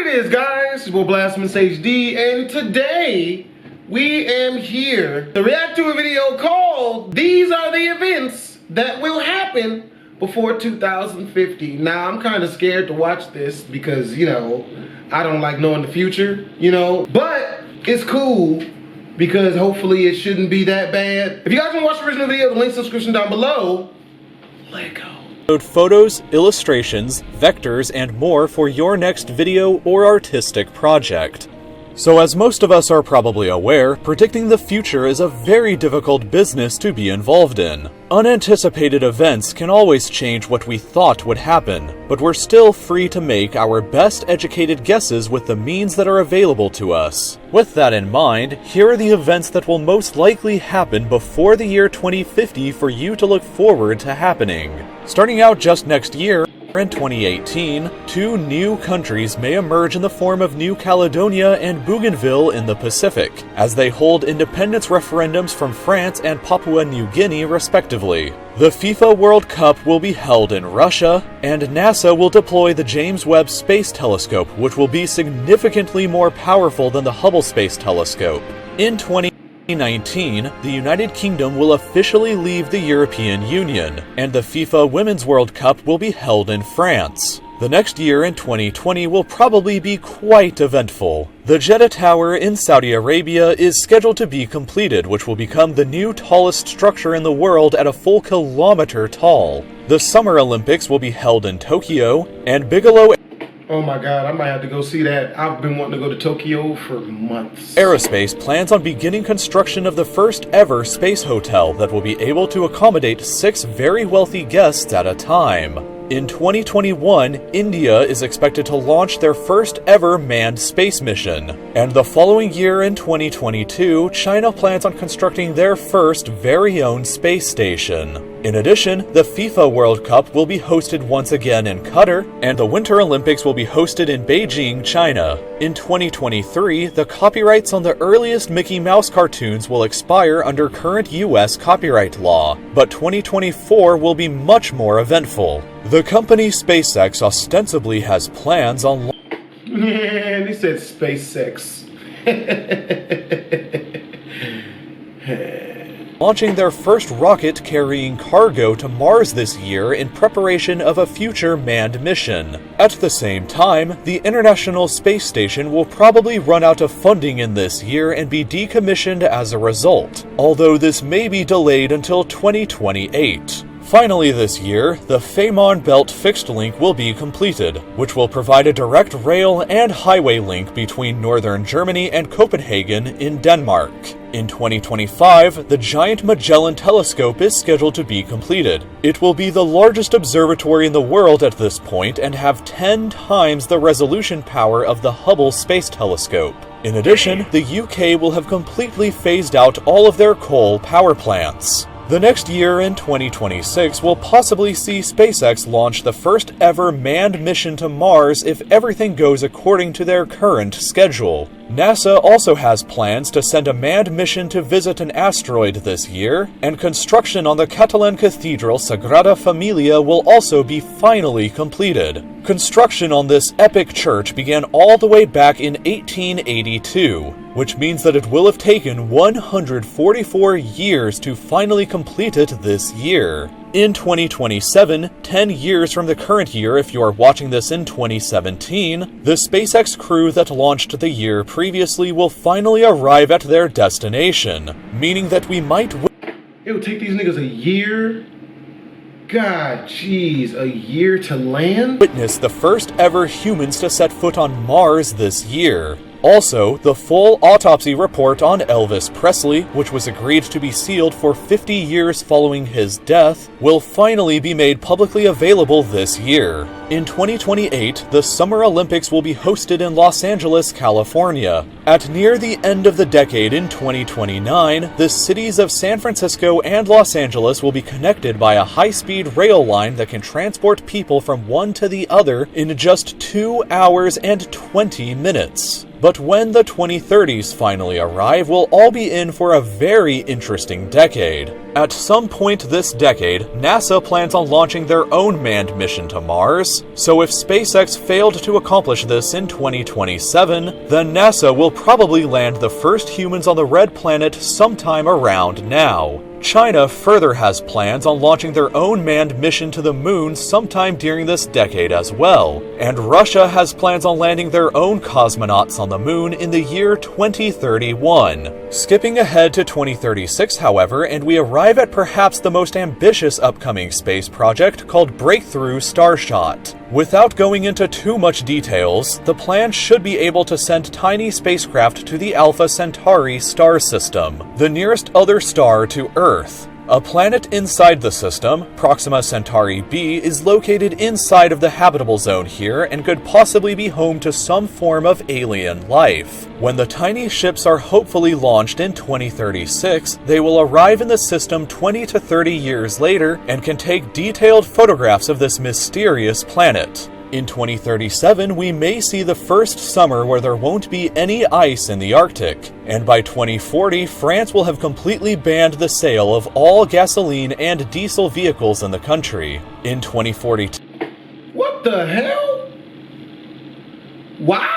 it is, guys? It's your boy Blastphamoushd, and today we am here to react to a video called These Are the Events That Will Happen Before 2050. Now, I'm kind of scared to watch this because, you know, I don't like knowing the future, you know, but it's cool because hopefully it shouldn't be that bad. If you guys want to watch the original video, the link's in the description down below. Let go. Upload photos, illustrations, vectors, and more for your next video or artistic project. So as most of us are probably aware, predicting the future is a very difficult business to be involved in. Unanticipated events can always change what we thought would happen, but we're still free to make our best educated guesses with the means that are available to us. With that in mind, here are the events that will most likely happen before the year 2050 for you to look forward to happening. Starting out just next year, in 2018, two new countries may emerge in the form of New Caledonia and Bougainville in the Pacific, as they hold independence referendums from France and Papua New Guinea respectively. The FIFA World Cup will be held in Russia, and NASA will deploy the James Webb Space Telescope, which will be significantly more powerful than the Hubble Space Telescope. In 2019, the United Kingdom will officially leave the European Union, and the FIFA Women's World Cup will be held in France. The next year in 2020 will probably be quite eventful. The Jeddah Tower in Saudi Arabia is scheduled to be completed, which will become the new tallest structure in the world at a full kilometer tall. The Summer Olympics will be held in Tokyo, and Bigelow Oh my God, I might have to go see that. I've been wanting to go to Tokyo for months. Aerospace plans on beginning construction of the first ever space hotel that will be able to accommodate 6 very wealthy guests at a time. In 2021, India is expected to launch their first ever manned space mission. And the following year in 2022, China plans on constructing their first very own space station. In addition, the FIFA World Cup will be hosted once again in Qatar, and the Winter Olympics will be hosted in Beijing, China. In 2023, the copyrights on the earliest Mickey Mouse cartoons will expire under current US copyright law, but 2024 will be much more eventful. The company SpaceX ostensibly has plans on Man, he said SpaceX. launching their first rocket carrying cargo to Mars this year in preparation of a future manned mission. At the same time, the International Space Station will probably run out of funding in this year and be decommissioned as a result, although this may be delayed until 2028. Finally this year, the Fehmarn Belt fixed link will be completed, which will provide a direct rail and highway link between northern Germany and Copenhagen in Denmark. In 2025, the Giant Magellan Telescope is scheduled to be completed. It will be the largest observatory in the world at this point and have 10 times the resolution power of the Hubble Space Telescope. In addition, the UK will have completely phased out all of their coal power plants. The next year in 2026 will possibly see SpaceX launch the first ever manned mission to Mars if everything goes according to their current schedule. NASA also has plans to send a manned mission to visit an asteroid this year, and construction on the Catalan Cathedral Sagrada Familia will also be finally completed. Construction on this epic church began all the way back in 1882, which means that it will have taken 144 years to finally complete it this year. In 2027, 10 years from the current year if you are watching this in 2017, the SpaceX crew that launched the year previously will finally arrive at their destination, meaning that we might It would take these niggas a year? God, jeez, a year to land? witness the first ever humans to set foot on Mars this year. Also, the full autopsy report on Elvis Presley, which was agreed to be sealed for 50 years following his death, will finally be made publicly available this year. In 2028, the Summer Olympics will be hosted in Los Angeles, California. At near the end of the decade in 2029, the cities of San Francisco and Los Angeles will be connected by a high-speed rail line that can transport people from one to the other in just 2 hours and 20 minutes. But when the 2030s finally arrive, we'll all be in for a very interesting decade. At some point this decade, NASA plans on launching their own manned mission to Mars, so if SpaceX failed to accomplish this in 2027, then NASA will probably land the first humans on the Red Planet sometime around now. China further has plans on launching their own manned mission to the moon sometime during this decade as well, and Russia has plans on landing their own cosmonauts on the moon in the year 2031. Skipping ahead to 2036, however, and we arrive at perhaps the most ambitious upcoming space project called Breakthrough Starshot. Without going into too much details, the plan should be able to send tiny spacecraft to the Alpha Centauri star system, the nearest other star to Earth. A planet inside the system, Proxima Centauri b, is located inside of the habitable zone here and could possibly be home to some form of alien life. When the tiny ships are hopefully launched in 2036, they will arrive in the system 20 to 30 years later and can take detailed photographs of this mysterious planet. In 2037, we may see the first summer where there won't be any ice in the Arctic, and by 2040, France will have completely banned the sale of all gasoline and diesel vehicles in the country. In 2042, What the hell? Why?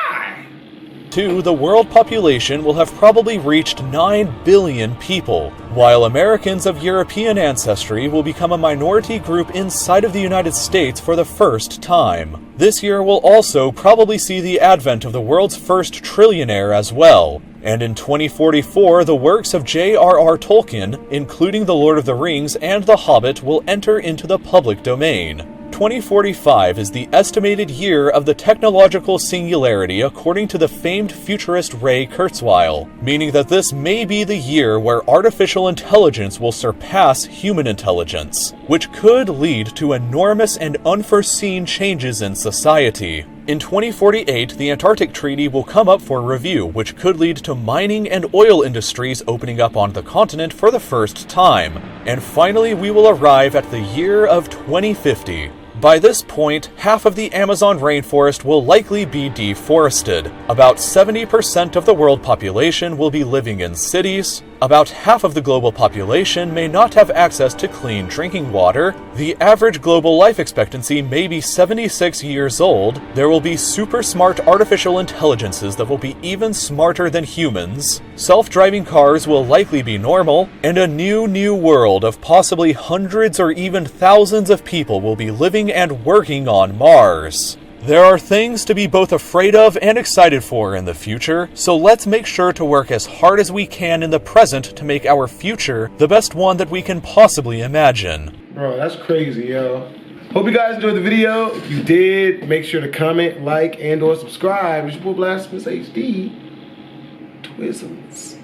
the world population will have probably reached 9 billion people, while Americans of European ancestry will become a minority group inside of the United States for the first time. This year will also probably see the advent of the world's first trillionaire as well. And in 2044, the works of J.R.R. Tolkien, including The Lord of the Rings and The Hobbit, will enter into the public domain. 2045 is the estimated year of the technological singularity according to the famed futurist Ray Kurzweil, meaning that this may be the year where artificial intelligence will surpass human intelligence, which could lead to enormous and unforeseen changes in society. In 2048, the Antarctic Treaty will come up for review, which could lead to mining and oil industries opening up on the continent for the first time. And finally, we will arrive at the year of 2050. By this point, half of the Amazon rainforest will likely be deforested. About 70% of the world population will be living in cities. About half of the global population may not have access to clean drinking water. The average global life expectancy may be 76 years old. There will be super smart artificial intelligences that will be even smarter than humans. Self-driving cars will likely be normal, and a new world of possibly hundreds or even thousands of people will be living and working on Mars. There are things to be both afraid of and excited for in the future, so let's make sure to work as hard as we can in the present to make our future the best one that we can possibly imagine. Bro, that's crazy, yo. Hope you guys enjoyed the video. If you did, make sure to comment, like, and or subscribe. It's your boy Blastphamoushd. Twisms.